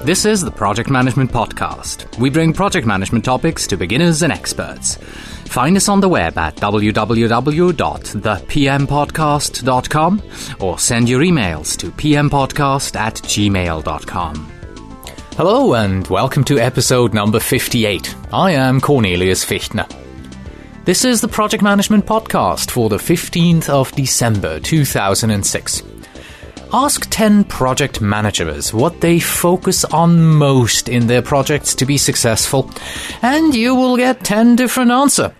This is the Project Management Podcast. We bring project management topics to beginners and experts. Find us on the web at www.thepmpodcast.com or send your emails to pmpodcast@gmail.com. Hello and welcome to episode number 58. I am Cornelius Fichtner. This is the Project Management Podcast for the 15th of December 2006. Ask 10 project managers what they focus on most in their projects to be successful, and you will get 10 different answers.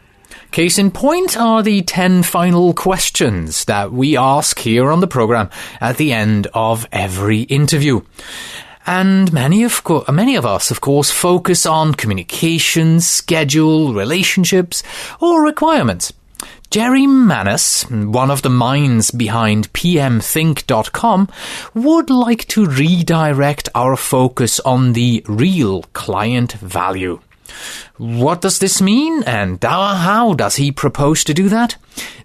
Case in point are the 10 final questions that we ask here on the program at the end of every interview. And many of us, of course, focus on communication, schedule, relationships, or requirements. Jerry Manis, one of the minds behind pmthink.com, would like to redirect our focus on the real client value. What does this mean, and how does he propose to do that?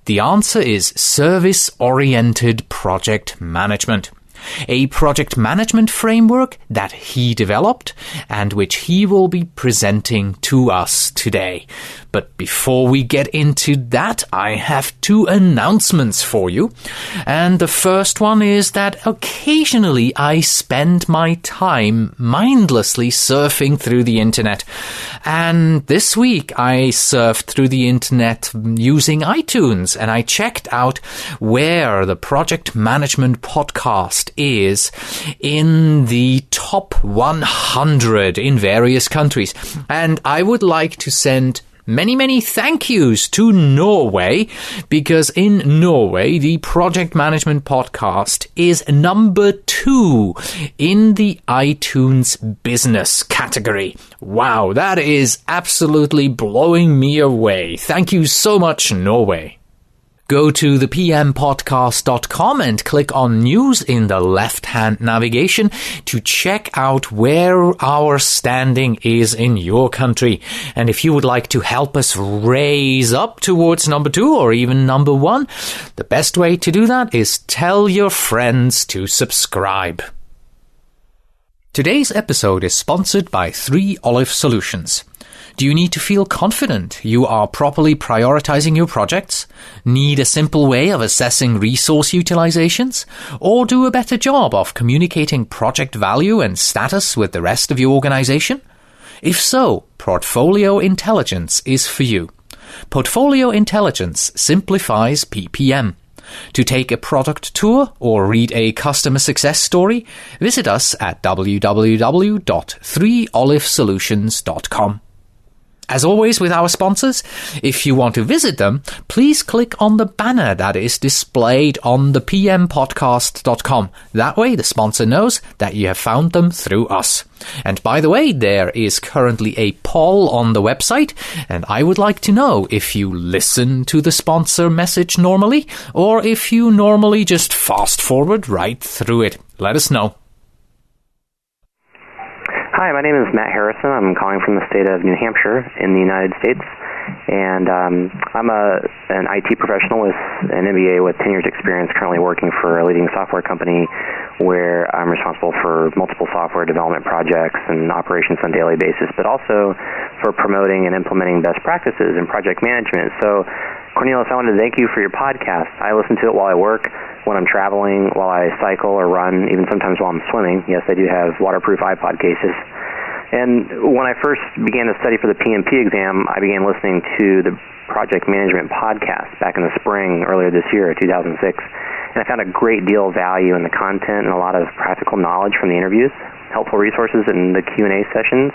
The answer is service-oriented project management. A project management framework that he developed and which he will be presenting to us today. But before we get into that, I have 2 announcements for you. And the first one is that occasionally I spend my time mindlessly surfing through the internet. And this week I surfed through the internet using iTunes, and I checked out where the Project Management Podcast is in the top 100 in various countries. And I would like to send many thank yous to Norway, because in Norway, the Project Management Podcast is number 2 in the iTunes business category. Wow, that is absolutely blowing me away. Thank you so much, Norway. Go to thepmpodcast.com and click on News in the left-hand navigation to check out where our standing is in your country. And if you would like to help us raise up towards number 2 or even number 1, the best way to do that is tell your friends to subscribe. Today's episode is sponsored by 3 Olive Solutions. Do you need to feel confident you are properly prioritizing your projects? Need a simple way of assessing resource utilizations? Or do a better job of communicating project value and status with the rest of your organization? If so, Portfolio Intelligence is for you. Portfolio Intelligence simplifies PPM. To take a product tour or read a customer success story, visit us at www.3olivesolutions.com. As always with our sponsors, if you want to visit them, please click on the banner that is displayed on the pmpodcast.com. That way the sponsor knows that you have found them through us. And by the way, there is currently a poll on the website, and I would like to know if you listen to the sponsor message normally, or if you normally just fast forward right through it. Let us know. Hi, my name is Matt Harrison. I'm calling from the state of New Hampshire in the United States, and I'm an IT professional with an MBA with 10 years experience, currently working for a leading software company where I'm responsible for multiple software development projects and operations on a daily basis, but also for promoting and implementing best practices in project management. So, Cornelius, I wanted to thank you for your podcast. I listen to it while I work, when I'm traveling, while I cycle or run, even sometimes while I'm swimming. Yes, I do have waterproof iPod cases. And when I first began to study for the PMP exam, I began listening to the Project Management Podcast back in the spring, earlier this year, 2006. And I found a great deal of value in the content and a lot of practical knowledge from the interviews, helpful resources in the Q&A sessions.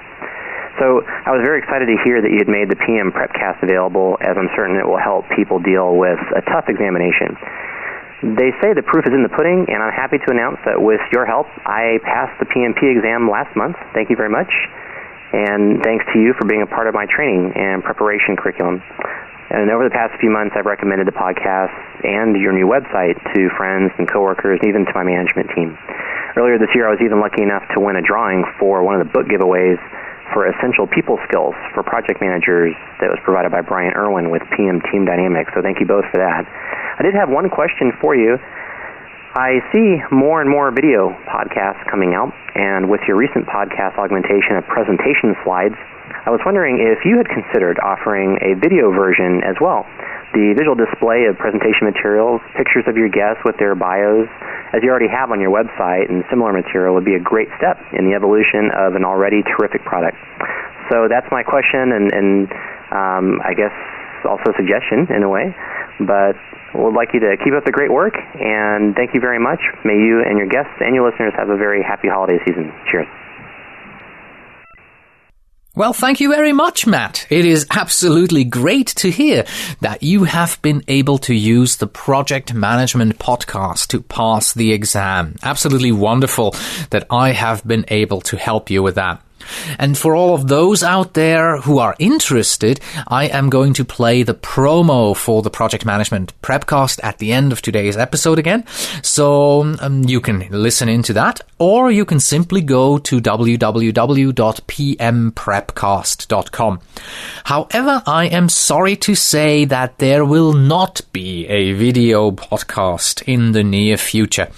So I was very excited to hear that you had made the PM Prepcast available, as I'm certain it will help people deal with a tough examination. They say the proof is in the pudding, and I'm happy to announce that with your help, I passed the PMP exam last month. Thank you very much. And thanks to you for being a part of my training and preparation curriculum. And over the past few months, I've recommended the podcast and your new website to friends and coworkers, and even to my management team. Earlier this year, I was even lucky enough to win a drawing for one of the book giveaways for Essential People Skills for Project Managers that was provided by Brian Irwin with PM Team Dynamics. So thank you both for that. I did have one question for you. I see more and more video podcasts coming out, and with your recent podcast augmentation of presentation slides, I was wondering if you had considered offering a video version as well. The visual display of presentation materials, pictures of your guests with their bios, as you already have on your website, and similar material would be a great step in the evolution of an already terrific product. So that's my question, and I guess also a suggestion in a way, but we'd like you to keep up the great work, and thank you very much. May you and your guests and your listeners have a very happy holiday season. Cheers. Well, thank you very much, Matt. It is absolutely great to hear that you have been able to use the Project Management Podcast to pass the exam. Absolutely wonderful that I have been able to help you with that. And for all of those out there who are interested, I am going to play the promo for the Project Management Prepcast at the end of today's episode again. So you can listen into that, or you can simply go to www.pmprepcast.com. However, I am sorry to say that there will not be a video podcast in the near future.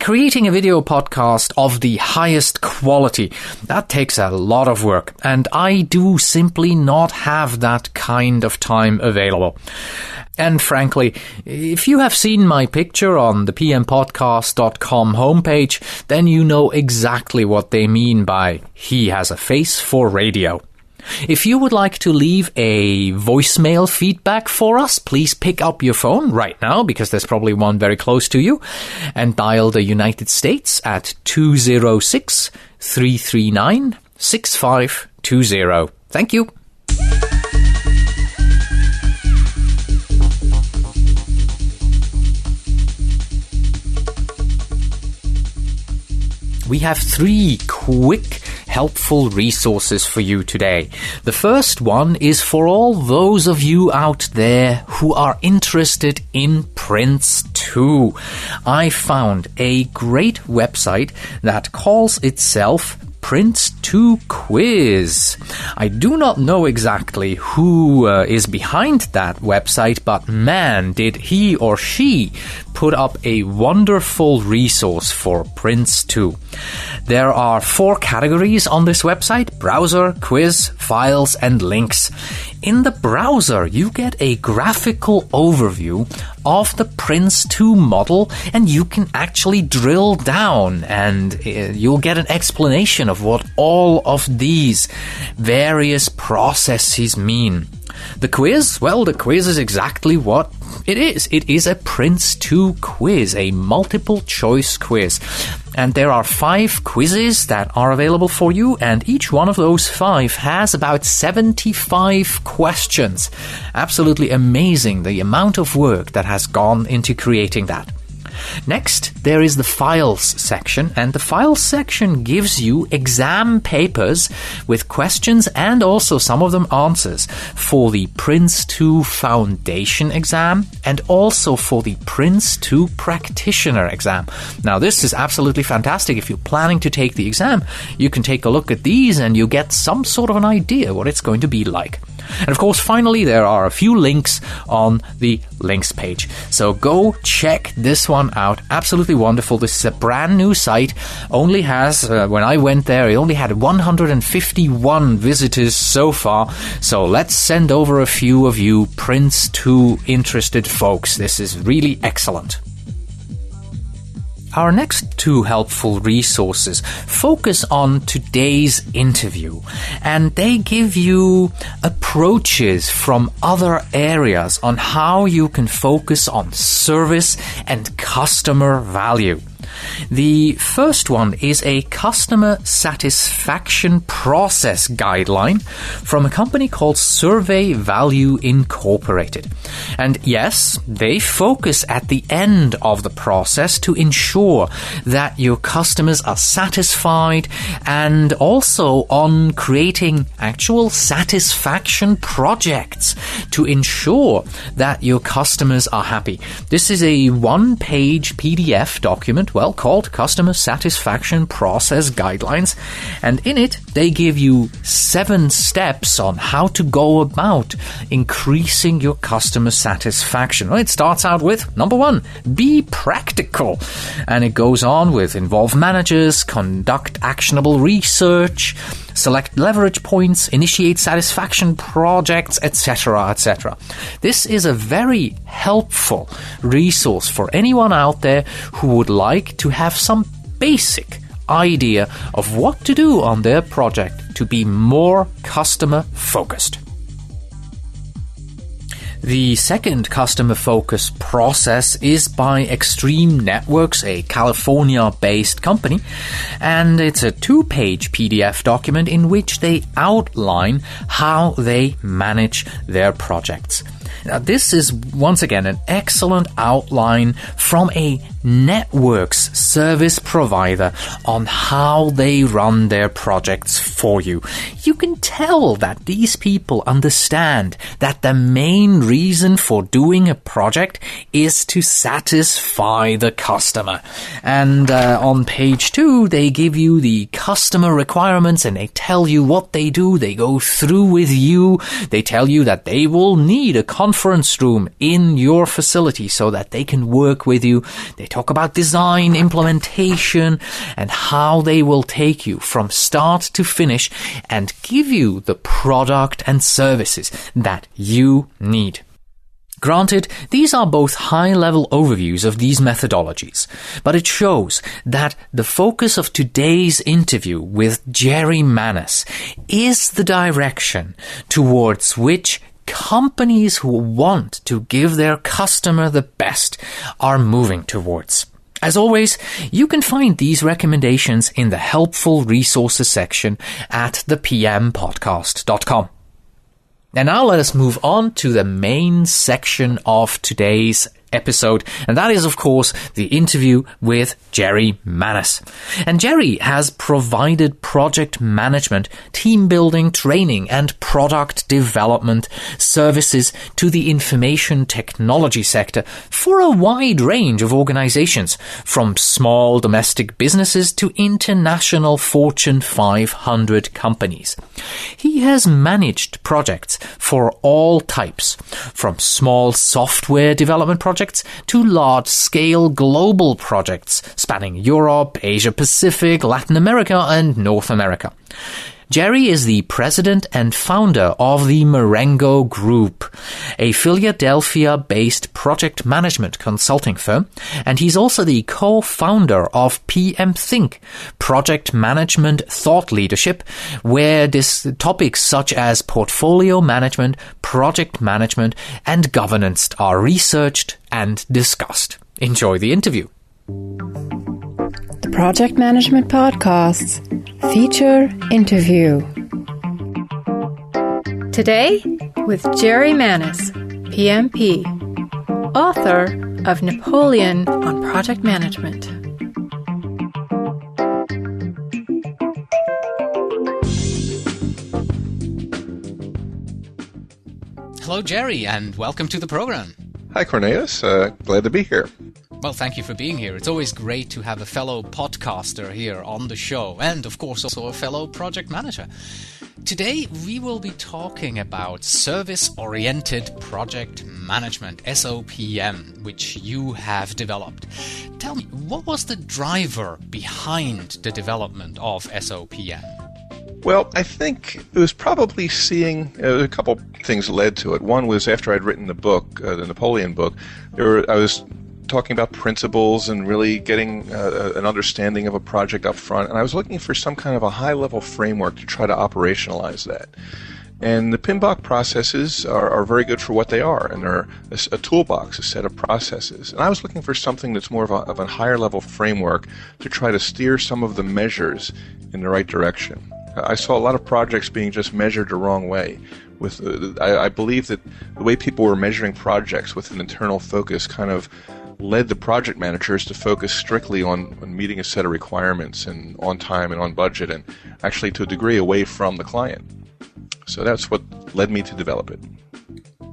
Creating a video podcast of the highest quality, that takes a lot of work, and I do simply not have that kind of time available. And frankly, if you have seen my picture on the pmpodcast.com homepage, then you know exactly what they mean by "he has a face for radio." If you would like to leave a voicemail feedback for us, please pick up your phone right now, because there's probably one very close to you, and dial the United States at 206-339-6520. Thank you. We have 3 quick, helpful resources for you today. The first one is for all those of you out there who are interested in Prince2. I found a great website that calls itself Prince2 Quiz. I do not know exactly who is behind that website, but man, did he or she put up a wonderful resource for Prince2. There are 4 categories on this website: browser, quiz, files, and links. In the browser, you get a graphical overview of the Prince2 model, and you can actually drill down, and you'll get an explanation of what all of these various processes mean. The quiz? Well, the quiz is exactly what it is. It is a Prince2 quiz, a multiple choice quiz. And there are 5 quizzes that are available for you, and each one of those 5 has about 75 questions. Absolutely amazing, the amount of work that has gone into creating that. Next, there is the files section, and the files section gives you exam papers with questions and also some of them answers for the Prince2 Foundation exam and also for the Prince2 Practitioner exam. Now, this is absolutely fantastic. If you're planning to take the exam, you can take a look at these and you get some sort of an idea what it's going to be like. And of course, finally, there are a few links on the links page. So go check this one out. Absolutely wonderful. This is a brand new site. Only has, when I went there, it only had 151 visitors so far. So let's send over a few of you Prince2 interested folks. This is really excellent. Our next 2 helpful resources focus on today's interview, and they give you approaches from other areas on how you can focus on service and customer value. The first one is a customer satisfaction process guideline from a company called Survey Value Incorporated. And yes, they focus at the end of the process to ensure that your customers are satisfied, and also on creating actual satisfaction projects to ensure that your customers are happy. This is a 1-page PDF document well, called Customer Satisfaction Process Guidelines. And in it, they give you 7 steps on how to go about increasing your customer satisfaction. Well, it starts out with, number 1, be practical. And it goes on with involve managers, conduct actionable research, select leverage points, initiate satisfaction projects, etc., etc. This is a very helpful resource for anyone out there who would like to have some basic idea of what to do on their project to be more customer focused. The second customer focus process is by Extreme Networks, a California-based company, and it's a 2-page PDF document in which they outline how they manage their projects. Now, this is once again an excellent outline from a networks service provider on how they run their projects for you. You can tell that these people understand that the main reason for doing a project is to satisfy the customer. And on page 2, they give you the customer requirements and they tell you what they do. They go through with you. They tell you that they will need a conference room in your facility so that they can work with you. They talk about design, implementation, and how they will take you from start to finish and give you the product and services that you need. Granted, these are both high-level overviews of these methodologies, but it shows that the focus of today's interview with Jerry Manis is the direction towards which companies who want to give their customer the best are moving towards. As always, you can find these recommendations in the helpful resources section at thepmpodcast.com. And now let us move on to the main section of today's episode, and that is, of course, the interview with Jerry Manis. And Jerry has provided project management, team building, training, and product development services to the information technology sector for a wide range of organizations, from small domestic businesses to international Fortune 500 companies. He has managed projects for all types, from small software development projects to large-scale global projects spanning Europe, Asia-Pacific, Latin America, and North America. Jerry is the president and founder of the Marengo Group, a Philadelphia-based project management consulting firm, and he's also the co-founder of PM Think, project management thought leadership, where topics such as portfolio management, project management, and governance are researched and discussed. Enjoy the interview. The Project Management Podcasts feature interview. Today with Jerry Manis, PMP, author of Napoleon on Project Management. Hello, Jerry, and welcome to the program. Hi, Cornelius. Glad to be here. Well, thank you for being here. It's always great to have a fellow podcaster here on the show, and of course also a fellow project manager. Today we will be talking about service-oriented project management, SOPM, which you have developed. Tell me, what was the driver behind the development of SOPM? Well, I think it was probably seeing a couple things led to it. One was after I'd written the book, the Napoleon book, I was talking about principles and really getting an understanding of a project up front. And I was looking for some kind of a high-level framework to try to operationalize that. And the PMBOK processes are very good for what they are, and they're a toolbox, a set of processes. And I was looking for something that's more of a higher-level framework to try to steer some of the measures in the right direction. I saw a lot of projects being just measured the wrong way. I believe that the way people were measuring projects with an internal focus kind of led the project managers to focus strictly on meeting a set of requirements and on time and on budget, and actually to a degree away from the client. So that's what led me to develop it.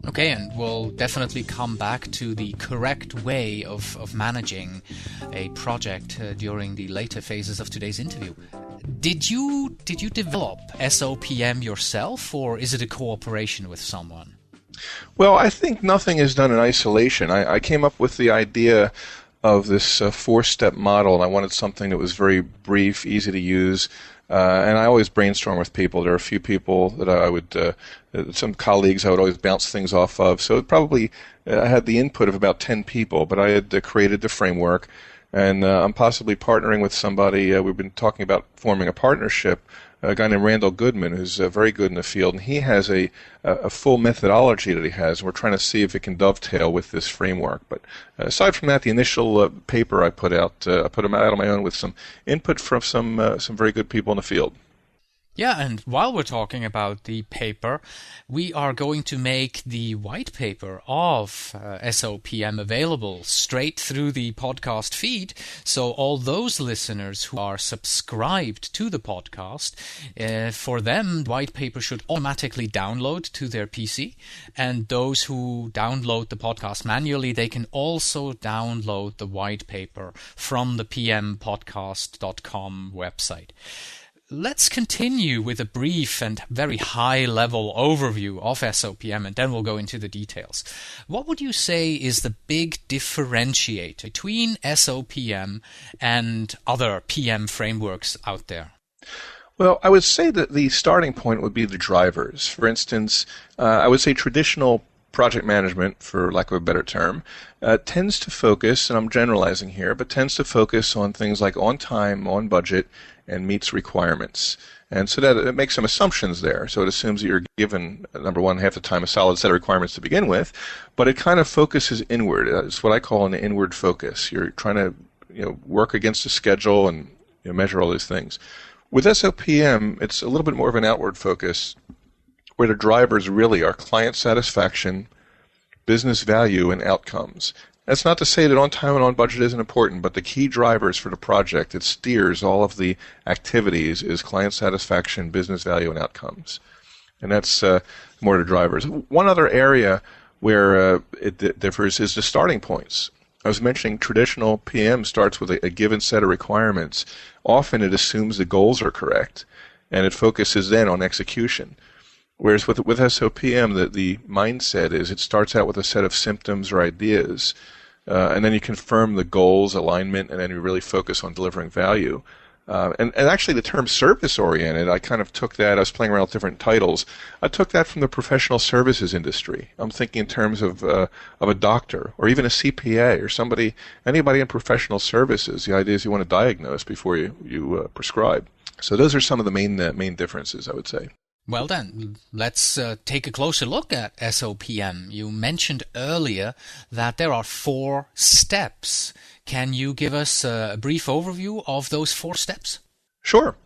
Okay, and we'll definitely come back to the correct way of managing a project during the later phases of today's interview. Did you develop SOPM yourself, or is it a cooperation with someone? Well, I think nothing is done in isolation. I came up with the idea of this four-step model, and I wanted something that was very brief, easy to use. And I always brainstorm with people. There are a few people that I would, some colleagues I would always bounce things off of. So I had the input of about 10 people, but I had created the framework. And I'm possibly partnering with somebody. We've been talking about forming a partnership. A guy named Randall Goodman, who's very good in the field, and he has a full methodology that he has. We're trying to see if it can dovetail with this framework. But aside from that, the initial paper I put out, I put them out on my own with some input from some very good people in the field. Yeah, and while we're talking about the paper, we are going to make the white paper of SOPM available straight through the podcast feed. So all those listeners who are subscribed to the podcast, for them, white paper should automatically download to their PC. And those who download the podcast manually, they can also download the white paper from the pmpodcast.com website. Let's continue with a brief and very high-level overview of SOPM, and then we'll go into the details. What would you say is the big differentiator between SOPM and other PM frameworks out there? Well, I would say that the starting point would be the drivers. For instance, I would say traditional project management, for lack of a better term, tends to focus, and I'm generalizing here, but tends to focus on things like on time, on budget, and meets requirements. And so that it makes some assumptions there. So it assumes that you're given, number one, half the time a solid set of requirements to begin with, but it kind of focuses inward. It's what I call an inward focus. You're trying to work against a schedule and measure all these things. With SOPM, it's a little bit more of an outward focus, where the drivers really are client satisfaction, business value, and outcomes. That's not to say that on time and on budget isn't important, but the key drivers for the project that steers all of the activities is client satisfaction, business value, and outcomes. And that's more the drivers. One other area where it differs is the starting points. I was mentioning traditional PM starts with a given set of requirements. Often it assumes the goals are correct, and it focuses then on execution. Whereas with SOPM, the mindset is it starts out with a set of symptoms or ideas, and then you confirm the goals, alignment, and then you really focus on delivering value. And actually the term service-oriented, I kind of took that, I was playing around with different titles, I took that from the professional services industry. I'm thinking in terms of a doctor, or even a CPA, or anybody in professional services. The idea is you want to diagnose before you prescribe. So those are some of the main differences, I would say. Well then, let's take a closer look at SOPM. You mentioned earlier that there are 4 steps. Can you give us a brief overview of those 4 steps? Sure.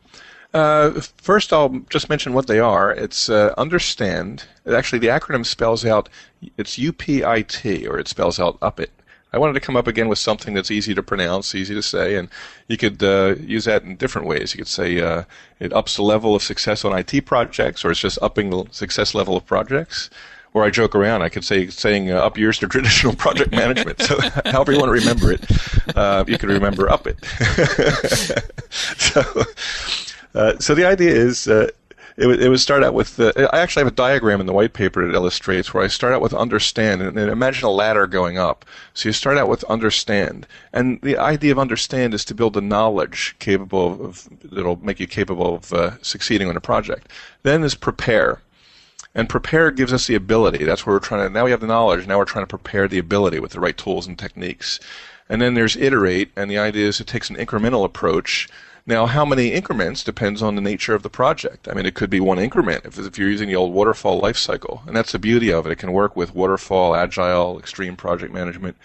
First, I'll just mention what they are. It's understand. Actually, the acronym spells out, it's UPIT, or it spells out UPIT. I wanted to come up again with something that's easy to pronounce, easy to say, and you could use that in different ways. You could say it ups the level of success on IT projects, or it's just upping the success level of projects. Or I joke around, I could say saying up years to traditional project management. So however you want to remember it, you can remember up it. So the idea is it would start out with I actually have a diagram in the white paper that illustrates where I start out with understand, and imagine a ladder going up. So you start out with understand, and the idea of understand is to build a knowledge that'll make you capable of succeeding on a project. Then is prepare. And prepare gives us the ability. That's where we're trying to, now we have the knowledge, now we're trying to prepare the ability with the right tools and techniques. And then there's iterate, and the idea is it takes an incremental approach. Now, how many increments depends on the nature of the project. I mean, it could be one increment if you're using the old waterfall life cycle. And that's the beauty of it. It can work with waterfall, agile, extreme project management.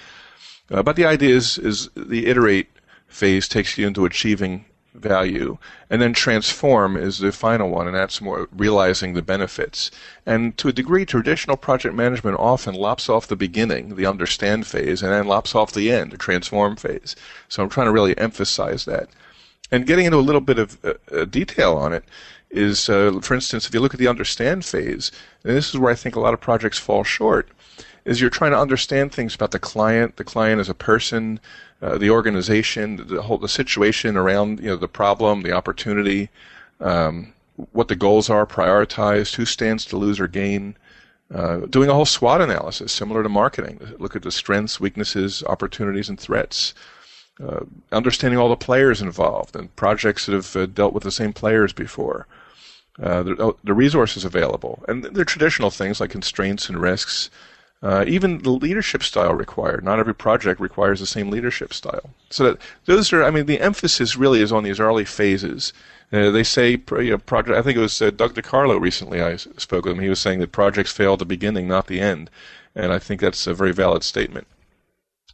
But the idea is the iterate phase takes you into achieving value, and then transform is the final one, and that's more realizing the benefits. And to a degree, traditional project management often lops off the beginning, the understand phase, and then lops off the end, the transform phase. So I'm trying to really emphasize that. And getting into a little bit of detail on it, is, for instance, if you look at the understand phase, and this is where I think a lot of projects fall short, is you're trying to understand things about the client as a person, the organization, the situation around the problem, the opportunity, what the goals are, prioritized, who stands to lose or gain, doing a whole SWOT analysis similar to marketing. Look at the strengths, weaknesses, opportunities, and threats. Understanding all the players involved and projects that have dealt with the same players before. The resources available. And they're traditional things like constraints and risks. Even the leadership style required. Not every project requires the same leadership style. So that those are, the emphasis really is on these early phases. They say, project. I think it was Doug DiCarlo recently I spoke with him. He was saying that projects fail at the beginning, not the end. And I think that's a very valid statement.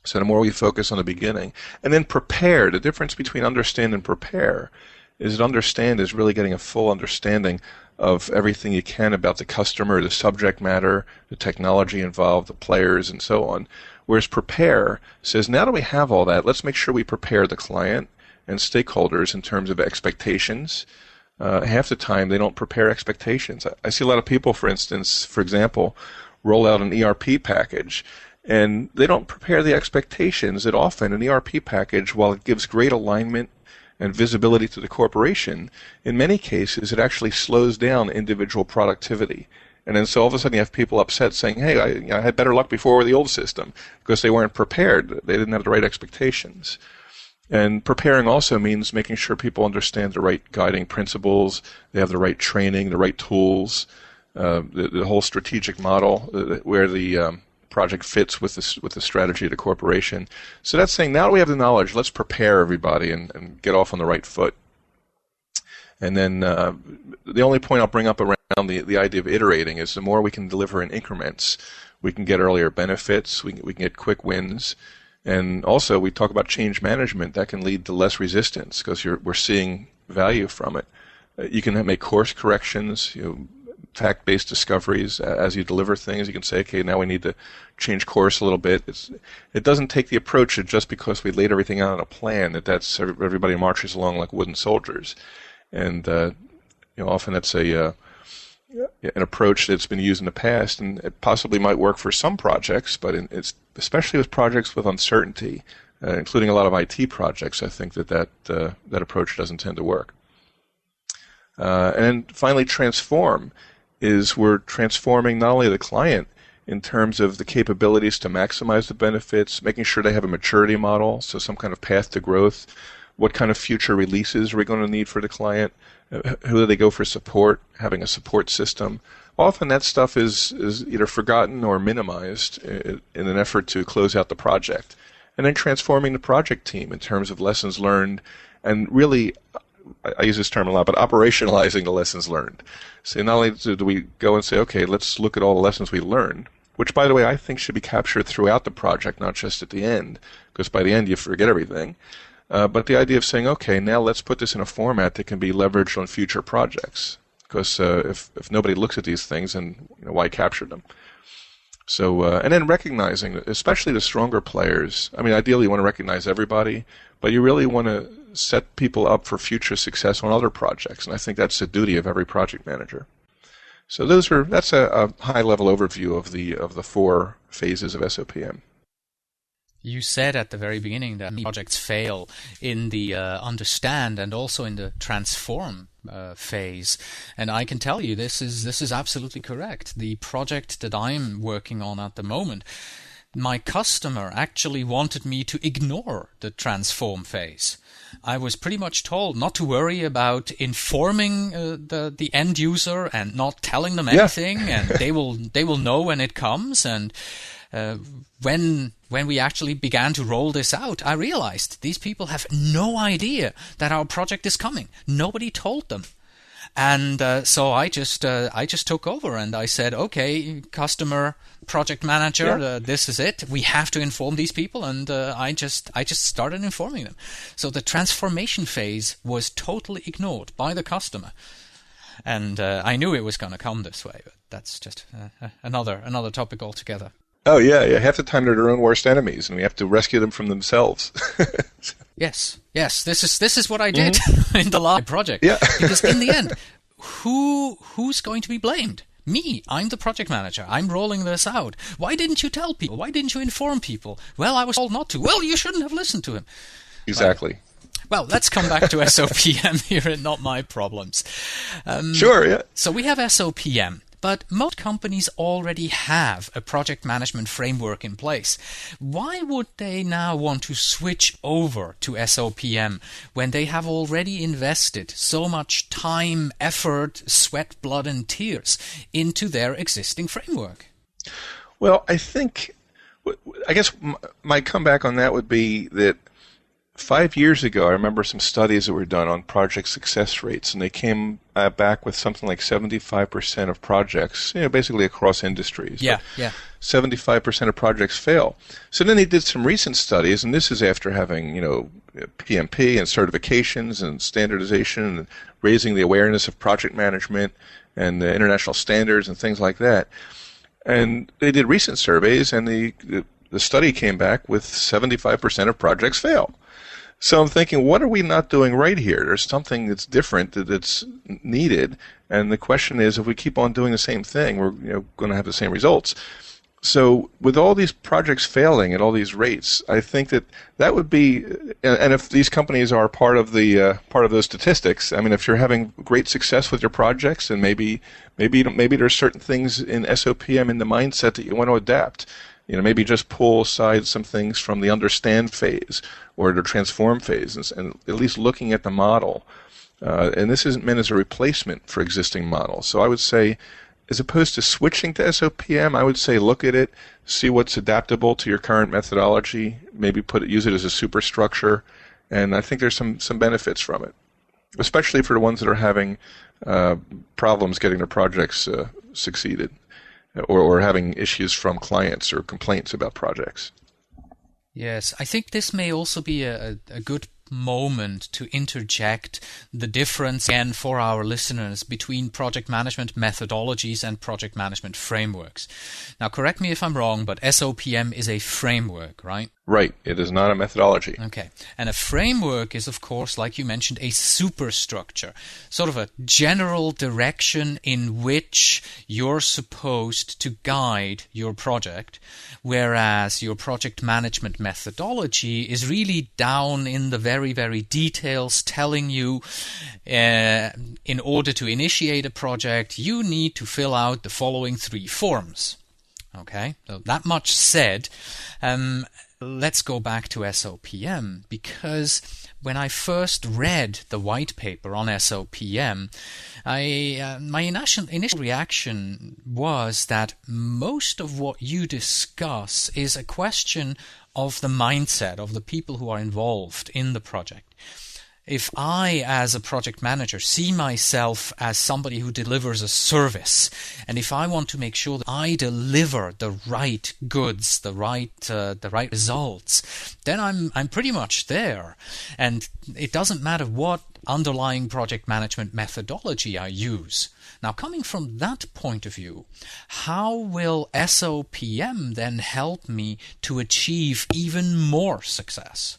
So the more we focus on the beginning. And then prepare. The difference between understand and prepare is that understand is really getting a full understanding of everything you can about the customer, the subject matter, the technology involved, the players, and so on. Whereas prepare says, now that we have all that, let's make sure we prepare the client and stakeholders in terms of expectations. Half the time, they don't prepare expectations. I see a lot of people, for example, roll out an ERP package, and they don't prepare the expectations that often an ERP package, while it gives great alignment and visibility to the corporation, in many cases it actually slows down individual productivity. And then so all of a sudden you have people upset saying, hey, I had better luck before with the old system, because they weren't prepared. They didn't have the right expectations. And preparing also means making sure people understand the right guiding principles, they have the right training, the right tools, the whole strategic model where the project fits with the strategy of the corporation. So that's saying, now that we have the knowledge, let's prepare everybody and get off on the right foot. And then the only point I'll bring up around the idea of iterating is the more we can deliver in increments, we can get earlier benefits, we can get quick wins. And also, we talk about change management. That can lead to less resistance because we're seeing value from it. You can make course corrections, fact-based discoveries as you deliver things. You can say, okay, now we need to change course a little bit. It doesn't take the approach that just because we laid everything out on a plan that's everybody marches along like wooden soldiers. And often that's an approach that's been used in the past, and it possibly might work for some projects, but it's especially with projects with uncertainty, including a lot of IT projects. I think that approach doesn't tend to work. And then finally, transform is we're transforming not only the client in terms of the capabilities to maximize the benefits, making sure they have a maturity model, so some kind of path to growth. What kind of future releases are we going to need for the client? Who do they go for support? Having a support system. Often that stuff is either forgotten or minimized in an effort to close out the project. And then transforming the project team in terms of lessons learned, and really, I use this term a lot, but operationalizing the lessons learned. So not only do we go and say, okay, let's look at all the lessons we learned, which, by the way, I think should be captured throughout the project, not just at the end, because by the end you forget everything. But the idea of saying, okay, now let's put this in a format that can be leveraged on future projects. Because if nobody looks at these things, then why capture them? So, and then recognizing, especially the stronger players. Ideally you want to recognize everybody, but you really want to set people up for future success on other projects. And I think that's the duty of every project manager. So that's a high-level overview of the 4 phases of SOPM. You said at the very beginning that projects fail in the understand and also in the transform phase, and I can tell you this is absolutely correct. The project that I'm working on at the moment, my customer actually wanted me to ignore the transform phase. I was pretty much told not to worry about informing the end user and not telling them anything, and they will know when it comes. And when we actually began to roll this out, I realized these people have no idea that our project is coming. Nobody told them. And so I just took over and I said, okay, customer project manager, this is it. We have to inform these people, and I just started informing them. So the transformation phase was totally ignored by the customer, and I knew it was going to come this way. But that's just another topic altogether. Oh yeah. Half the time they're their own worst enemies, and we have to rescue them from themselves. Yes. This is what I did in the last project. Yeah. Because in the end, who's going to be blamed? Me. I'm the project manager. I'm rolling this out. Why didn't you tell people? Why didn't you inform people? Well, I was told not to. Well, you shouldn't have listened to him. Exactly. Well, let's come back to SOPM here and not my problems. Sure, yeah. So we have SOPM, but most companies already have a project management framework in place. Why would they now want to switch over to SOPM when they have already invested so much time, effort, sweat, blood, and tears into their existing framework? Well, I guess my comeback on that would be that 5 years ago, I remember some studies that were done on project success rates, and they came back with something like 75% of projects, basically across industries. Yeah. 75% of projects fail. So then they did some recent studies, and this is after having, PMP and certifications and standardization and raising the awareness of project management and international standards and things like that. And they did recent surveys, and the study came back with 75% of projects fail. So I'm thinking, what are we not doing right here? There's something that's different that's needed, and the question is, if we keep on doing the same thing, we're going to have the same results. So with all these projects failing at all these rates, I think that would be, and if these companies are part of those statistics, I mean, if you're having great success with your projects, then maybe there's certain things in SOPM in the mindset that you want to adapt. Maybe just pull aside some things from the understand phase or the transform phase, and at least looking at the model. And this isn't meant as a replacement for existing models. So I would say, as opposed to switching to SOPM, I would say look at it, see what's adaptable to your current methodology, maybe use it as a superstructure, and I think there's some benefits from it, especially for the ones that are having problems getting their projects succeeded. Or having issues from clients or complaints about projects. Yes, I think this may also be a good moment to interject the difference again for our listeners between project management methodologies and project management frameworks. Now, correct me if I'm wrong, but SOPM is a framework, right? Right. It is not a methodology. Okay. And a framework is, of course, like you mentioned, a superstructure, sort of a general direction in which you're supposed to guide your project, whereas your project management methodology is really down in the very, very details, telling you in order to initiate a project, you need to fill out the following 3 forms. Okay, so that much said, let's go back to SOPM, because when I first read the white paper on SOPM, my initial reaction was that most of what you discuss is a question of the mindset of the people who are involved in the project. If I, as a project manager, see myself as somebody who delivers a service, and if I want to make sure that I deliver the right goods, the right results, then I'm pretty much there. And it doesn't matter what underlying project management methodology I use. Now, coming from that point of view, how will SOPM then help me to achieve even more success?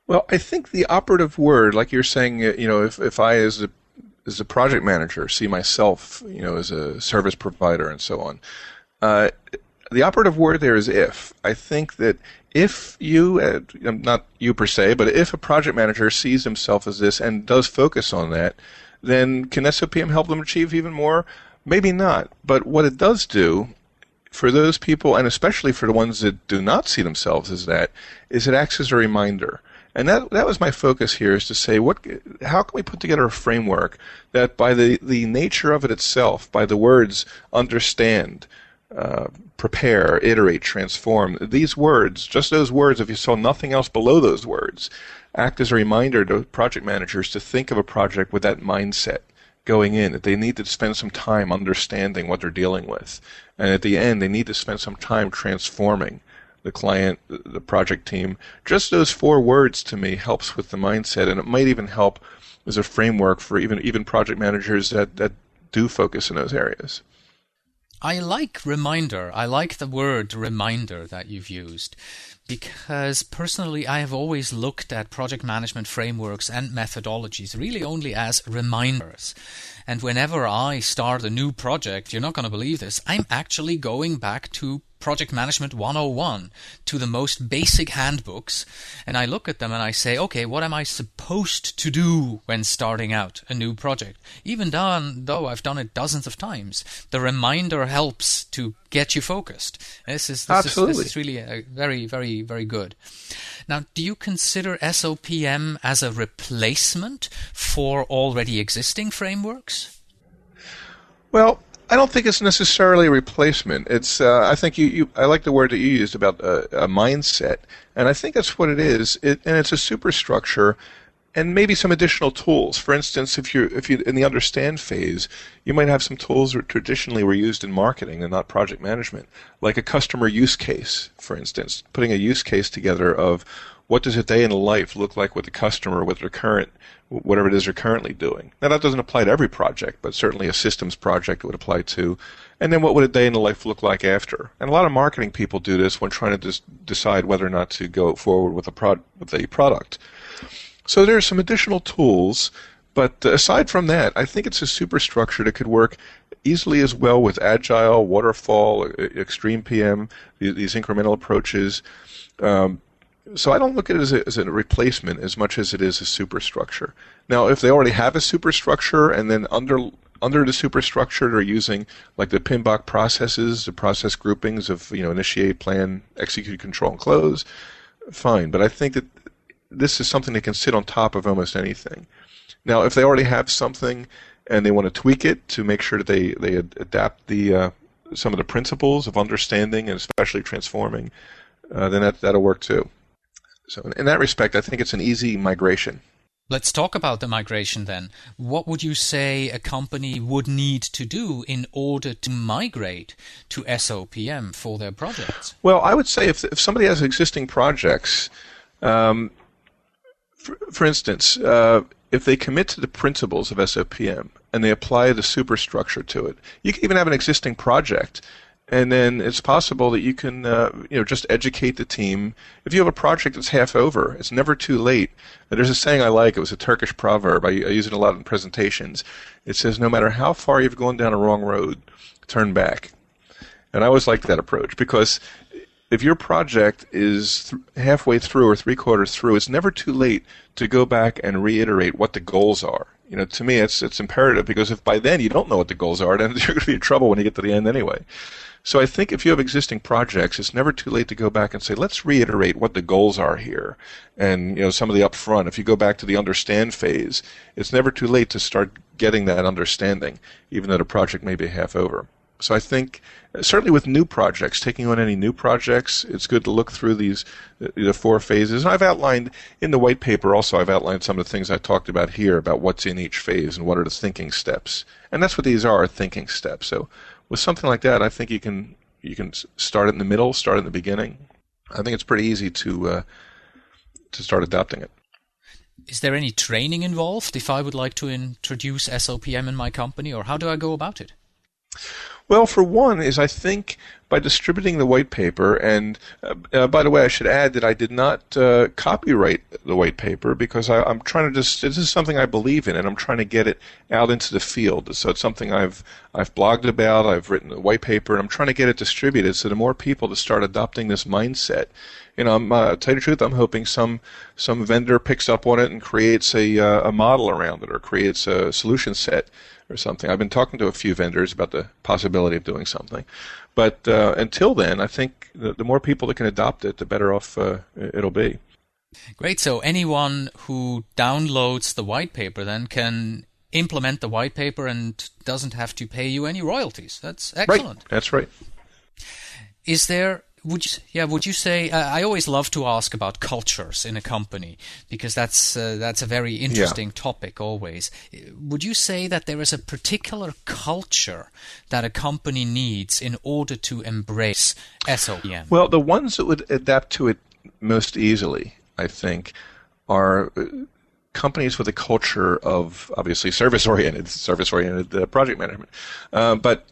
Well, I think the operative word, like you're saying, if I as a project manager see myself, as a service provider and so on, the operative word there is if. I think that if you, not you per se, but if a project manager sees himself as this and does focus on that, then can SOPM help them achieve even more? Maybe not. But what it does do for those people, and especially for the ones that do not see themselves as that, is it acts as a reminder. And that was my focus here, is to say, how can we put together a framework that by the nature of it itself, by the words understand, prepare, iterate, transform, these words, just those words, if you saw nothing else below those words, act as a reminder to project managers to think of a project with that mindset going in, that they need to spend some time understanding what they're dealing with. And at the end, they need to spend some time transforming the client, the project team. Just those 4 words to me helps with the mindset, and it might even help as a framework for even project managers that do focus in those areas. I like reminder. I like the word reminder that you've used, because personally I have always looked at project management frameworks and methodologies really only as reminders. And whenever I start a new project, you're not going to believe this, I'm actually going back to Project Management 101, to the most basic handbooks, and I look at them and I say, okay, what am I supposed to do when starting out a new project? Even though I've done it dozens of times, the reminder helps to get you focused. This is really very, very, very good. Now, do you consider SOPM as a replacement for already existing frameworks? Well, I don't think it's necessarily a replacement. It's I think I like the word that you used about a mindset, and I think that's what it is. And it's a superstructure, and maybe some additional tools. For instance, if you in the understand phase, you might have some tools that traditionally were used in marketing and not project management, like a customer use case, for instance, putting a use case together of what does a day in life look like with the customer, with their current, whatever it is they're currently doing. Now, that doesn't apply to every project, but certainly a systems project would apply to. And then what would a day in the life look like after? And a lot of marketing people do this when trying to decide whether or not to go forward with a product. So there are some additional tools, but aside from that, I think it's a superstructure that could work easily as well with Agile, Waterfall, Extreme PM, these incremental approaches. So I don't look at it as a replacement as much as it is a superstructure. Now, if they already have a superstructure and then under the superstructure they're using like the PMBOK processes, the process groupings of initiate, plan, execute, control, and close, fine. But I think that this is something that can sit on top of almost anything. Now, if they already have something and they want to tweak it to make sure that they adapt some of the principles of understanding and especially transforming, then that'll work too. So in that respect, I think it's an easy migration. Let's talk about the migration then. What would you say a company would need to do in order to migrate to SOPM for their projects? Well, I would say if somebody has existing projects, for instance, if they commit to the principles of SOPM and they apply the superstructure to it, you can even have an existing project. And then it's possible that you can, just educate the team. If you have a project that's half over, it's never too late. There's a saying I like. It was a Turkish proverb. I use it a lot in presentations. It says, no matter how far you've gone down a wrong road, turn back. And I always like that approach because if your project is halfway through or three-quarters through, it's never too late to go back and reiterate what the goals are. To me, it's imperative because if by then you don't know what the goals are, then you're going to be in trouble when you get to the end anyway. So I think if you have existing projects, it's never too late to go back and say, let's reiterate what the goals are here. And, some of the upfront, if you go back to the understand phase, it's never too late to start getting that understanding, even though the project may be half over. So I think, certainly with new projects, taking on any new projects, it's good to look through the 4 phases. And I've outlined, in the white paper also, I've outlined some of the things I talked about here about what's in each phase and what are the thinking steps. And that's what these are, thinking steps. So with something like that, I think you can start it in the middle, start it in the beginning. I think it's pretty easy to start adopting it. Is there any training involved if I would like to introduce SOPM in my company, or how do I go about it? Well, for one is I think by distributing the white paper, and by the way, I should add that I did not copyright the white paper because I'm trying to this is something I believe in, and I'm trying to get it out into the field. So it's something I've blogged about, I've written a white paper, and I'm trying to get it distributed so the more people to start adopting this mindset. To tell you the truth, I'm hoping some vendor picks up on it and creates a model around it or creates a solution set or something. I've been talking to a few vendors about the possibility of doing something. But until then, I think the more people that can adopt it, the better off it'll be. Great. So anyone who downloads the white paper then can implement the white paper and doesn't have to pay you any royalties. That's excellent. Right. That's right. Would you say, I always love to ask about cultures in a company because that's a very interesting topic always. Would you say that there is a particular culture that a company needs in order to embrace SOPM? Well, the ones that would adapt to it most easily, I think, are companies with a culture of obviously service-oriented project management. But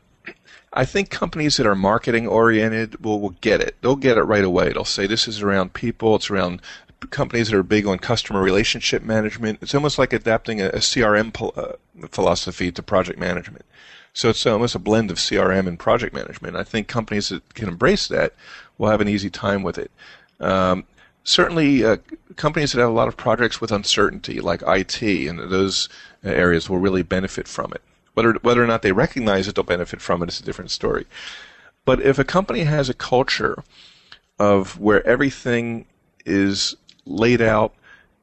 I think companies that are marketing oriented will get it. They'll get it right away. They'll say this is around people. It's around companies that are big on customer relationship management. It's almost like adapting a CRM philosophy to project management. So it's almost a blend of CRM and project management. I think companies that can embrace that will have an easy time with it. Certainly, companies that have a lot of projects with uncertainty, like IT, and those areas will really benefit from it. Whether or not they recognize that they'll benefit from it is a different story. But if a company has a culture of where everything is laid out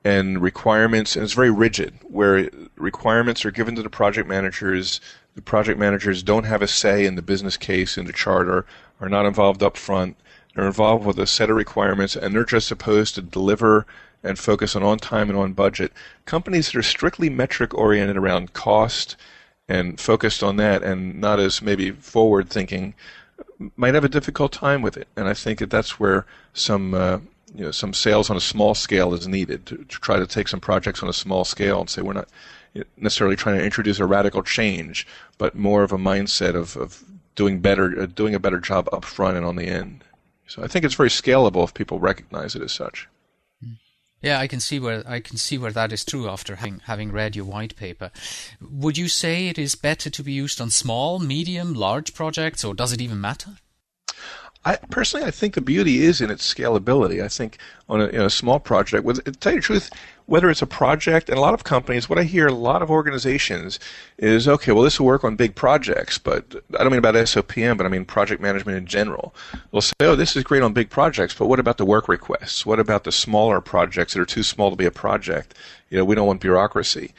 and requirements, and it's very rigid, where requirements are given to the project managers don't have a say in the business case, in the charter, are not involved up front. They're involved with a set of requirements, and they're just supposed to deliver and focus on time and on budget. Companies that are strictly metric-oriented around cost and focused on that and not as maybe forward-thinking might have a difficult time with it. And I think that's where some sales on a small scale is needed to try to take some projects on a small scale and say we're not necessarily trying to introduce a radical change, but more of a mindset of doing a better job up front and on the end. So I think it's very scalable if people recognize it as such. Yeah, I can see where that is true after having read your white paper. Would you say it is better to be used on small, medium, large projects, or does it even matter? I think the beauty is in its scalability. I think on a small project, to tell you the truth, whether it's a project, and a lot of companies, what I hear a lot of organizations is, okay, well, this will work on big projects, but I don't mean about SOPM, but I mean project management in general. They'll say, oh, this is great on big projects, but what about the work requests? What about the smaller projects that are too small to be a project? We don't want bureaucracy.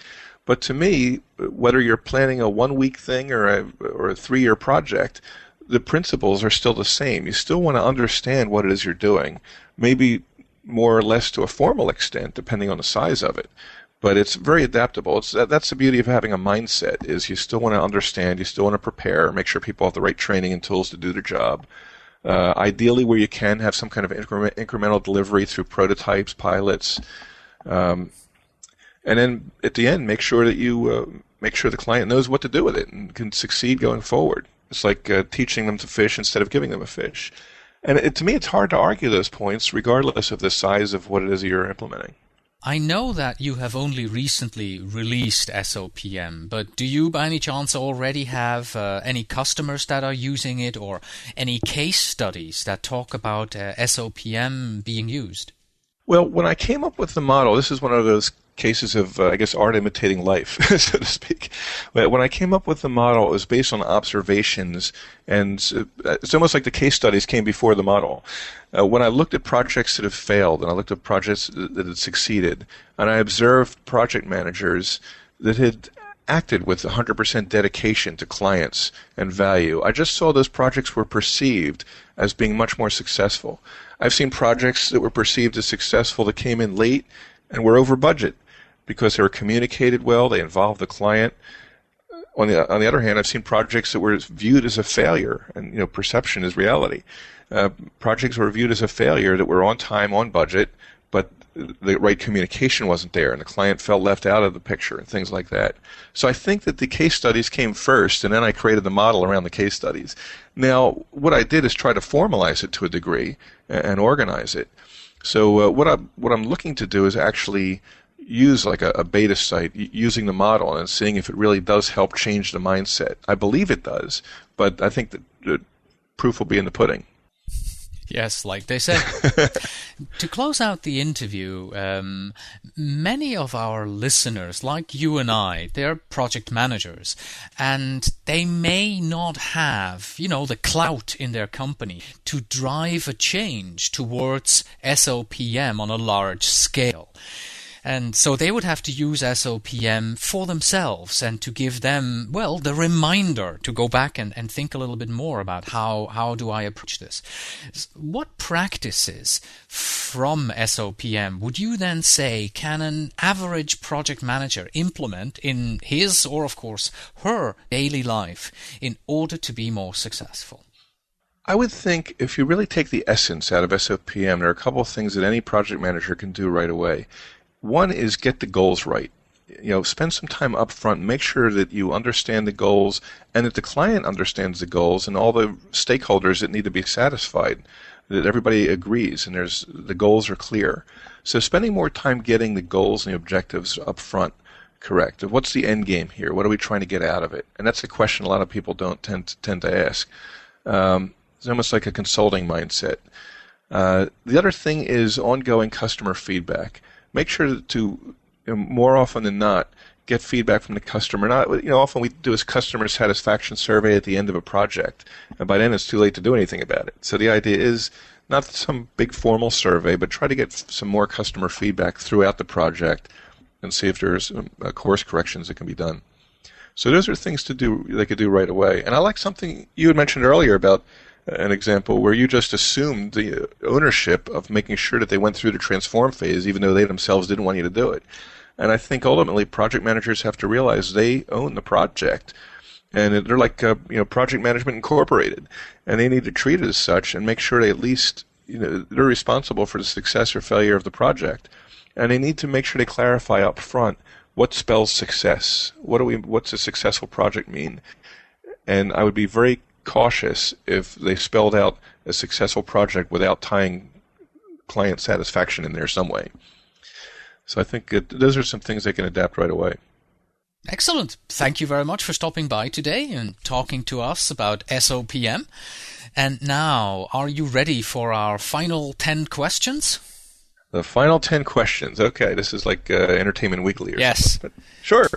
But to me, whether you're planning a 1-week thing or a 3-year project, the principles are still the same. You still want to understand what it is you're doing, maybe more or less to a formal extent, depending on the size of it. But it's very adaptable. That's the beauty of having a mindset, is you still want to understand, you still want to prepare, make sure people have the right training and tools to do their job. Ideally, where you can, have some kind of incremental delivery through prototypes, pilots. And then at the end, make sure the client knows what to do with it and can succeed going forward. It's like teaching them to fish instead of giving them a fish. And to me, it's hard to argue those points regardless of the size of what it is you're implementing. I know that you have only recently released SOPM, but do you by any chance already have any customers that are using it, or any case studies that talk about SOPM being used? Well, when I came up with the model, this is one of those cases of, art imitating life, so to speak. But when I came up with the model, it was based on observations, and it's almost like the case studies came before the model. When I looked at projects that have failed, and I looked at projects that had succeeded, and I observed project managers that had acted with 100% dedication to clients and value, I just saw those projects were perceived as being much more successful. I've seen projects that were perceived as successful that came in late and were over budget because they were communicated well, they involved the client. On the other hand, I've seen projects that were viewed as a failure, and perception is reality. Projects were viewed as a failure that were on time, on budget, but the right communication wasn't there, and the client felt left out of the picture, and things like that. So I think that the case studies came first, and then I created the model around the case studies. Now, what I did is try to formalize it to a degree and organize it. So what I'm looking to do is actually use like a beta site, using the model and seeing if it really does help change the mindset. I believe it does, but I think that the proof will be in the pudding. Yes, like they said. To close out the interview, many of our listeners, like you and I, they're project managers, and they may not have, the clout in their company to drive a change towards SOPM on a large scale. And so they would have to use SOPM for themselves, and to give them, the reminder to go back and think a little bit more about how do I approach this. What practices from SOPM would you then say can an average project manager implement in his, or of course her, daily life in order to be more successful? I would think if you really take the essence out of SOPM, there are a couple of things that any project manager can do right away. One is get the goals right. spend some time up front, make sure that you understand the goals and that the client understands the goals and all the stakeholders that need to be satisfied, that everybody agrees and the goals are clear. So spending more time getting the goals and the objectives up front correct. What's the end game here? What are we trying to get out of it? And that's a question a lot of people don't tend to ask. It's almost like a consulting mindset. The other thing is ongoing customer feedback. Make sure to more often than not, get feedback from the customer. Often we do a customer satisfaction survey at the end of a project, and by then it's too late to do anything about it. So the idea is not some big formal survey, but try to get some more customer feedback throughout the project and see if there's course corrections that can be done. So those are things they could do right away. And I like something you had mentioned earlier about an example where you just assumed the ownership of making sure that they went through the transform phase, even though they themselves didn't want you to do it. And I think ultimately project managers have to realize they own the project. And they're like Project Management Incorporated. And they need to treat it as such and make sure they at least, they're responsible for the success or failure of the project. And they need to make sure they clarify up front what spells success. What's a successful project mean? And I would be very cautious if they spelled out a successful project without tying client satisfaction in there some way. So I think those are some things they can adapt right away. Excellent. Thank you very much for stopping by today and talking to us about SOPM. And now, are you ready for our final 10 questions? The final 10 questions. Okay, this is like Entertainment Weekly or something. But sure.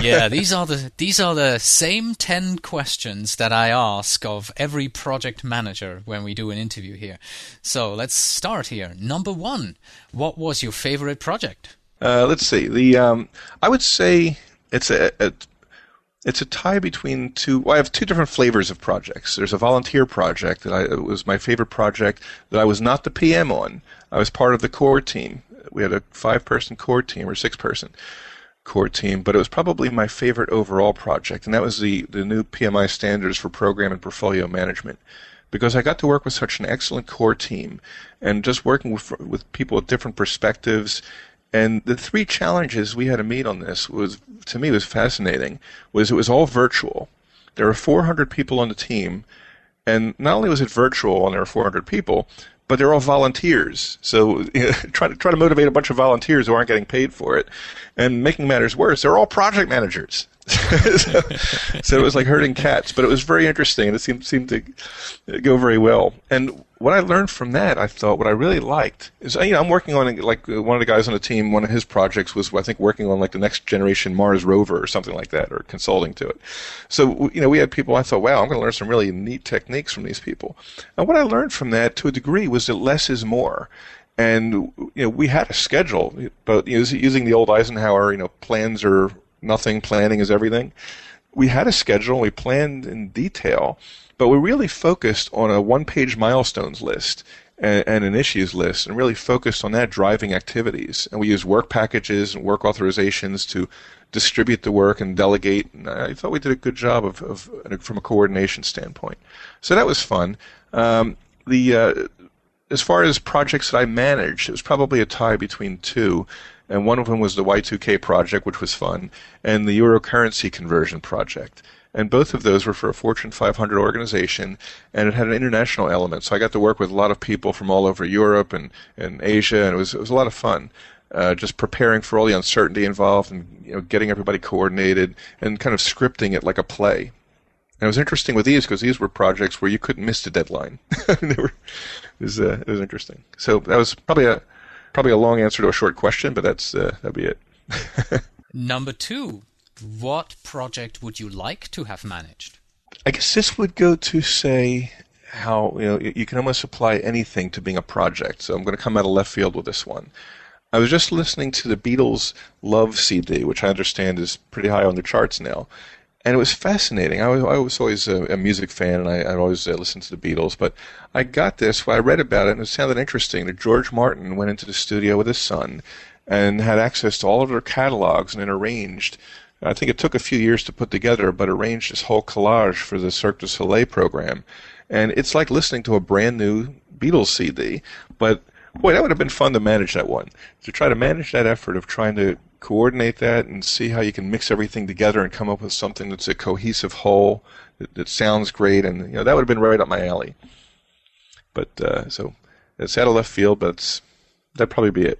Yeah, these are the same 10 questions that I ask of every project manager when we do an interview here. So let's start here. Number 1, what was your favorite project? Let's see. I would say it's a tie between two. Well, I have two different flavors of projects. There's a volunteer project that was my favorite project that I was not the PM on. I was part of the core team. We had a 5-person core team or 6-person core team, but it was probably my favorite overall project, and that was the new PMI standards for program and portfolio management, because I got to work with such an excellent core team and just working with people with different perspectives. And the 3 challenges we had to meet on this was fascinating. It was all virtual. There were 400 people on the team, and not only was it virtual and there were 400 people, but they're all volunteers. So try to motivate a bunch of volunteers who aren't getting paid for it. And making matters worse, they're all project managers. so it was like herding cats, but it was very interesting, and it seemed to go very well. And what I learned from that, I thought, what I really liked is, I'm working on, like, one of the guys on the team, one of his projects was, I think, working on like the next generation Mars rover or something like that, or consulting to it. So, we had people, I thought, wow, I'm going to learn some really neat techniques from these people. And what I learned from that, to a degree, was that less is more. And, we had a schedule, but using the old Eisenhower, plans are nothing, planning is everything. We had a schedule, we planned in detail, but we really focused on a 1-page milestones list and an issues list, and really focused on that driving activities. And we used work packages and work authorizations to distribute the work and delegate. And I thought we did a good job from a coordination standpoint. So that was fun. As far as projects that I managed, it was probably a tie between 2. And one of them was the Y2K project, which was fun, and the Euro currency conversion project. And both of those were for a Fortune 500 organization, and it had an international element. So I got to work with a lot of people from all over Europe and Asia, and it was a lot of fun. Just preparing for all the uncertainty involved, and getting everybody coordinated, and kind of scripting it like a play. And it was interesting with these because these were projects where you couldn't miss the deadline. It was interesting. So that was probably a long answer to a short question, but that'd be it. Number 2, what project would you like to have managed? I guess this would go to say how you can almost apply anything to being a project. So I'm going to come out of left field with this one. I was just listening to the Beatles' Love CD, which I understand is pretty high on the charts now. And it was fascinating. I was always a music fan, and I always listened to the Beatles. But I got this, I read about it, and it sounded interesting that George Martin went into the studio with his son and had access to all of their catalogs and then arranged, I think it took a few years to put together, but arranged this whole collage for the Cirque du Soleil program. And it's like listening to a brand new Beatles CD. But boy, that would have been fun to manage that one. To try to manage that effort of trying to coordinate that and see how you can mix everything together and come up with something that's a cohesive whole that sounds great, and that would have been right up my alley. But so it's out of left field, but that'd probably be it.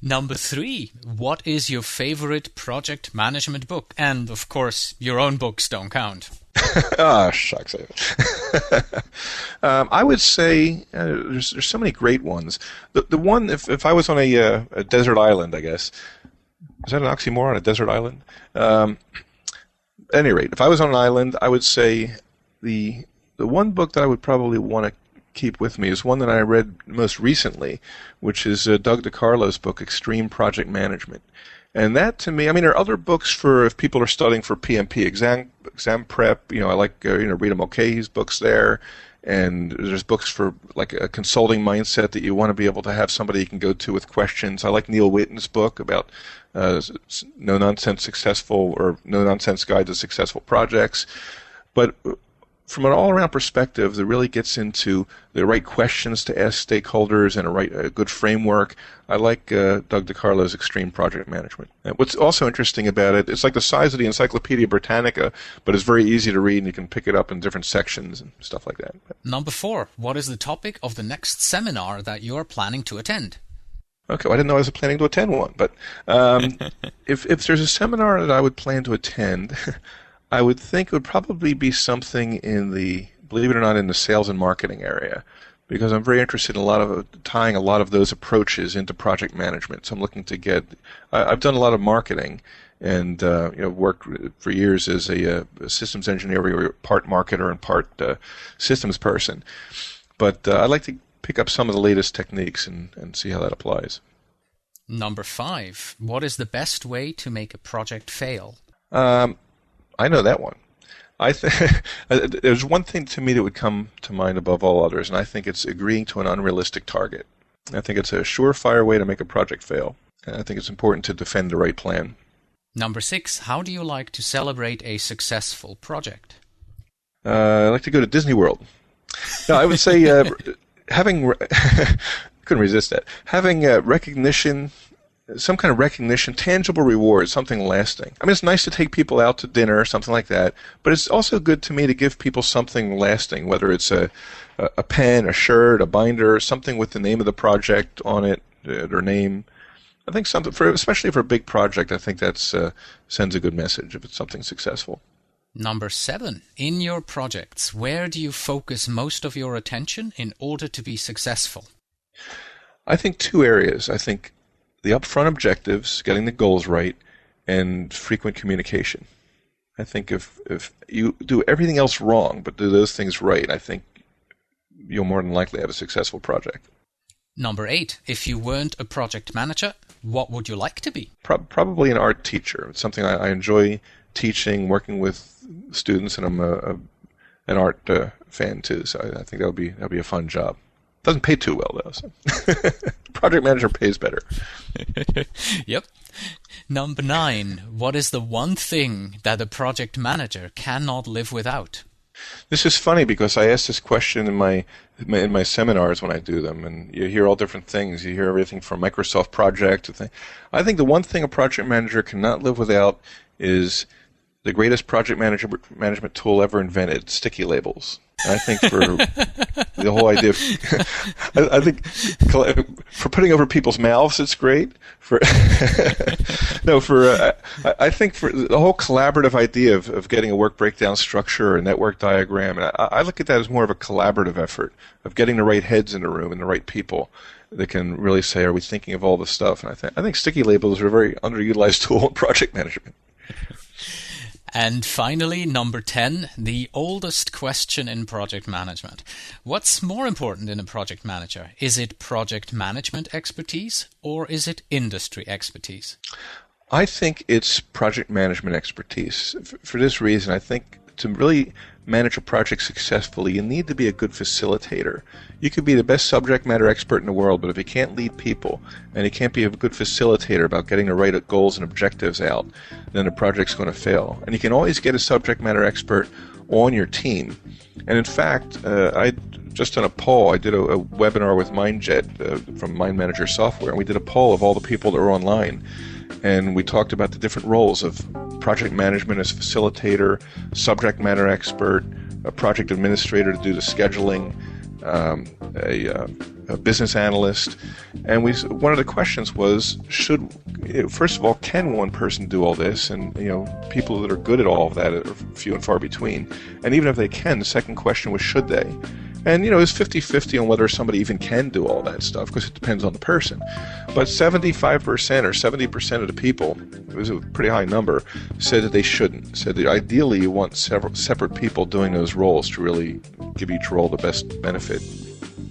Number 3, what is your favorite project management book? And of course, your own books don't count. Shucks. I would say there's so many great ones. The one, if I was on a desert island, I guess. Is that an oxymoron, a desert island? At any rate, if I was on an island, I would say the one book that I would probably want to keep with me is one that I read most recently, which is Doug DeCarlo's book, Extreme Project Management. And that, to me, there are other books for if people are studying for PMP exam prep. I like Rita Mulcahy's books there, and there's books for like a consulting mindset that you want to be able to have somebody you can go to with questions. I like Neil Witten's book about No Nonsense Guide to Successful Projects. But from an all-around perspective that really gets into the right questions to ask stakeholders and a good framework, I like Doug DeCarlo's Extreme Project Management. And what's also interesting about it, it's like the size of the Encyclopedia Britannica, but it's very easy to read and you can pick it up in different sections and stuff like that. Number 4, what is the topic of the next seminar that you're planning to attend? Okay, well, I didn't know I was planning to attend one, but if there's a seminar that I would plan to attend, I would think it would probably be something in believe it or not, in the sales and marketing area, because I'm very interested in tying a lot of those approaches into project management. So I'm looking to I've done a lot of marketing and worked for years as a systems engineer, where you're part marketer and part systems person. But I'd like to pick up some of the latest techniques and see how that applies. Number 5, what is the best way to make a project fail? I know that one. There's one thing to me that would come to mind above all others, and I think it's agreeing to an unrealistic target. I think it's a surefire way to make a project fail, and I think it's important to defend the right plan. Number 6, how do you like to celebrate a successful project? I like to go to Disney World. No, I would say couldn't resist that. Having recognition, some kind of recognition, tangible reward, something lasting. It's nice to take people out to dinner or something like that, but it's also good to me to give people something lasting, whether it's a pen, a shirt, a binder, something with the name of the project on it, their name. I think something, especially for a big project, I think that sends a good message if it's something successful. Number 7, in your projects, where do you focus most of your attention in order to be successful? I think 2 areas. I think the upfront objectives, getting the goals right, and frequent communication. I think if you do everything else wrong but do those things right, I think you'll more than likely have a successful project. Number 8, if you weren't a project manager, what would you like to be? Probably an art teacher. It's something I enjoy teaching, working with students, and I'm an art fan too, so I think that'll be a fun job. Doesn't pay too well, though. So. Project manager pays better. Yep. Number 9. What is the one thing that a project manager cannot live without? This is funny because I ask this question in my seminars when I do them, and you hear all different things. You hear everything from Microsoft Project to things. I think the one thing a project manager cannot live without is the greatest project management tool ever invented, sticky labels. And I think for the whole idea of, I think for putting over people's mouths, it's great. I think for the whole collaborative idea of getting a work breakdown structure or a network diagram, and I look at that as more of a collaborative effort of getting the right heads in the room and the right people that can really say, are we thinking of all this stuff? And I think sticky labels are a very underutilized tool in project management. And finally, number 10, the oldest question in project management. What's more important in a project manager? Is it project management expertise or is it industry expertise? I think it's project management expertise. For this reason, I think to really manage a project successfully, you need to be a good facilitator. You could be the best subject matter expert in the world, but if you can't lead people and you can't be a good facilitator about getting the right goals and objectives out, then the project's going to fail. And you can always get a subject matter expert on your team. And in fact, I just done a poll. I did a webinar with MindJet from Mind Manager Software, and we did a poll of all the people that were online. And we talked about the different roles of project management as facilitator, subject matter expert, a project administrator to do the scheduling, a business analyst. And one of the questions was, first of all, can one person do all this? And people that are good at all of that are few and far between. And even if they can, the second question was, should they? And, it's 50-50 on whether somebody even can do all that stuff, because it depends on the person. But 75% or 70% of the people, it was a pretty high number, said that they shouldn't. Said that ideally you want several separate people doing those roles to really give each role the best benefit.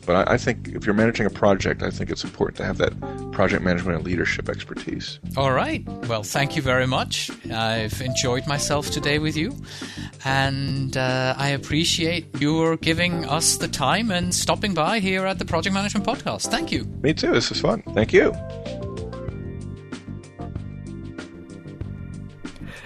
But I think if you're managing a project, I think it's important to have that project management and leadership expertise. All right. Well, thank you very much. I've enjoyed myself today with you. And I appreciate your giving us the time and stopping by here at the Project Management Podcast. Thank you. Me too. This is fun. Thank you.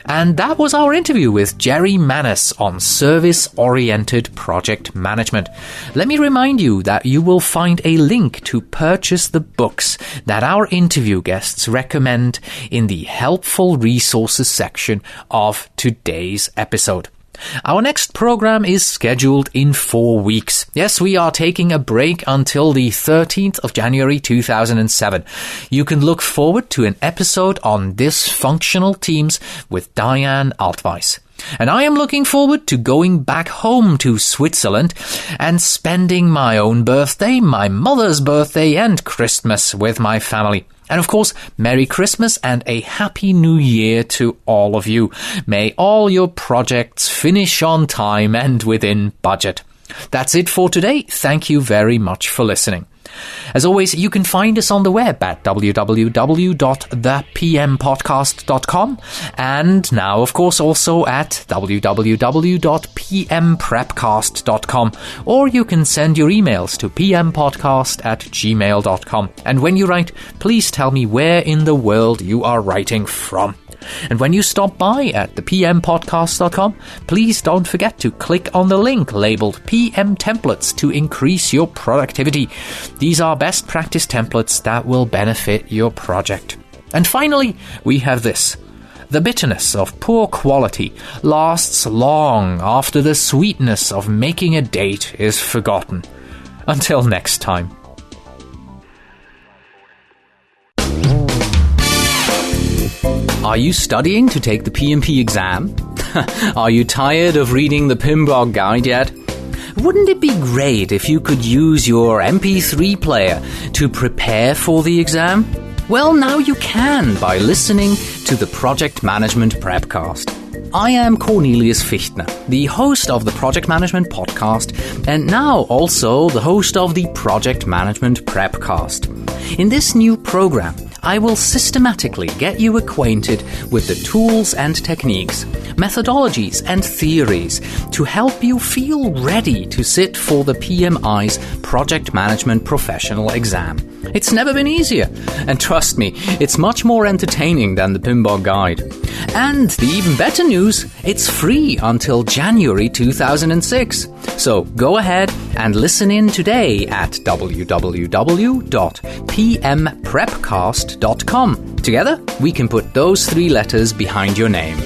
And that was our interview with Jerry Manis on service-oriented project management. Let me remind you that you will find a link to purchase the books that our interview guests recommend in the helpful resources section of today's episode. Our next program is scheduled in 4 weeks. Yes, we are taking a break until the 13th of January 2007. You can look forward to an episode on dysfunctional teams with Diane Altweiss. And I am looking forward to going back home to Switzerland and spending my own birthday, my mother's birthday, and Christmas with my family. And of course, Merry Christmas and a Happy New Year to all of you. May all your projects finish on time and within budget. That's it for today. Thank you very much for listening. As always, you can find us on the web at www.thepmpodcast.com and now, of course, also at www.pmprepcast.com, or you can send your emails to pmpodcast@gmail.com. And when you write, please tell me where in the world you are writing from. And when you stop by at thepmpodcast.com, please don't forget to click on the link labeled PM Templates to increase your productivity. These are best practice templates that will benefit your project. And finally, we have this. The bitterness of poor quality lasts long after the sweetness of making a date is forgotten. Until next time. Are you studying to take the PMP exam? Are you tired of reading the PMBOK guide yet? Wouldn't it be great if you could use your MP3 player to prepare for the exam? Well, now you can by listening to the Project Management Prepcast. I am Cornelius Fichtner, the host of the Project Management Podcast, and now also the host of the Project Management Prepcast. In this new program, I will systematically get you acquainted with the tools and techniques, methodologies and theories to help you feel ready to sit for the PMI's Project Management Professional exam. It's never been easier, and trust me, it's much more entertaining than the PMBOK guide. And the even better news, it's free until January 2006. So go ahead and listen in today at www.pmprepcast.com. Together, we can put those 3 letters behind your name.